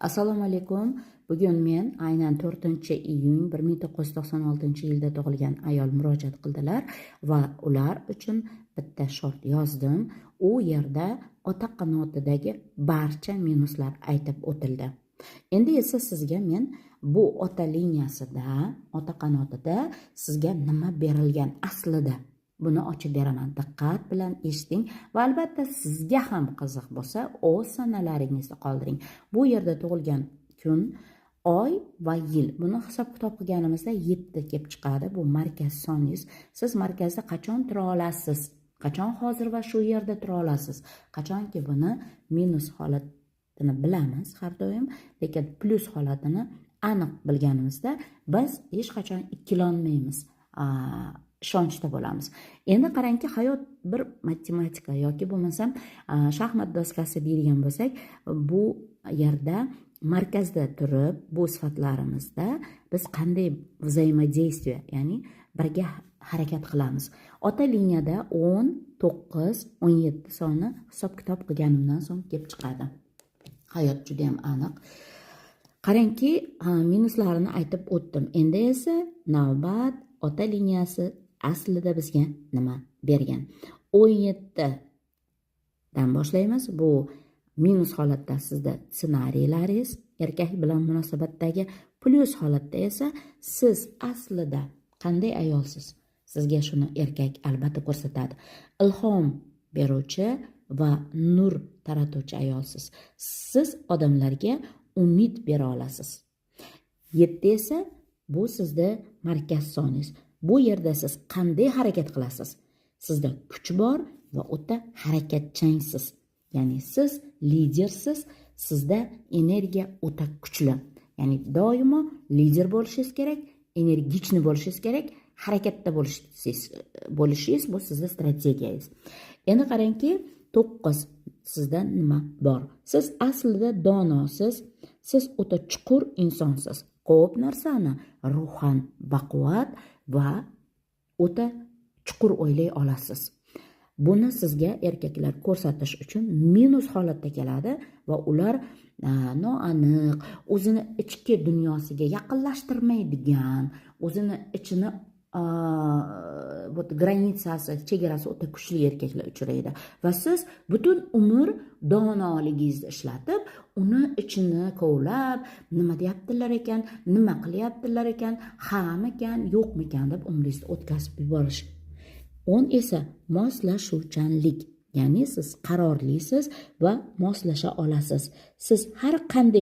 Assalomu alaykum. Bugun men aynan 4-iyun 1996-yilda tug'ilgan ayol murojaat qildilar va ular uchun bitta short yozdim. U yerda ota qanotidagi barcha minuslar aytib o'tildi. Endi esa sizga men bu ota liniyasida, ota qanotida sizga nima berilgan aslida buni ochib beraman. Diqqat bilan eshiting va albatta sizga ham qiziq bo'lsa, o'z sanalaringizda qoldiring. Bu yerda tug'ilgan kun, oy va yil. Buni hisob-kitob qilganimizda 7 kelib chiqadi. Bu markaz soningiz. Siz markazda qachon tura olasiz? Qachon hozir va shu yerda tura olasiz? Qachonki buni minus holatini bilamiz har doim, lekin plus holatini aniq bilganimizda biz hech qachon ikkilanmaymiz. Ishonchda bo'lamiz. Endi qarangki, hayot bir matematika yoki bo'lmasam shaxmat doskasi deydigan bo'lsak, bu yerda markazda turib, bu sifatlarimizda biz qanday взаимодействие, ya'ni birga harakat qilamiz. Ota liniyada 19, 17 soni hisob-kitob qilganimdan so'ng kelib chiqadi. Hayot juda ham aniq. Qarangki, minuslarini aytib o'tdim. Endi esa navbat ota liniyasi aslida bizga nima bergan? 17 dan boshlaymiz. Bu minus holatda sizda ssenariylaringiz, erkak bilan munosabatdagi, plus holatda esa siz aslida qanday ayolsiz? Sizga shuni erkak albatta ko'rsatadi. Ilhom beruvchi va nur taratuvchi ayolsiz. Siz odamlarga umid bera olasiz. 7 esa bu sizda markaz soningiz. Bu yerda siz qanday harakat qilasiz? Sizda kuch bor va o'ta harakatchansiz. Ya'ni siz lidersiz, sizda energiya o'ta kuchli. Ya'ni doimo lider bo'lishingiz kerak, energichni bo'lishingiz kerak, harakatda bo'lishingiz bu sizning strategiyangiz. Endi qarangki, 9 sizda nima bor? Siz aslida donosiz, siz o'ta chuqur insonsiz. Ko'p narsani ruhan baquvvat va o'ta chuqur o'ylay olasiz. Buni sizga erkaklar ko'rsatish uchun minus holatda keladi va ular noaniq, o'zini ichki dunyosiga yaqinlashtirmaydigan, o'zini ichini granitsasi, chegarasi o'ta kuchli erkaklar uchraydi va siz butun umr donoligingizni ishlatib, uni ichini kovlab, nima deyaptilar ekan, nima qilyaptilar ekan, hamikan, yo'qmikan deb umringizni o'tkazib yuborish. 10 esa moslashuvchanlik. Ya'ni siz qarorlisiz va moslasha olasiz. Siz har qanday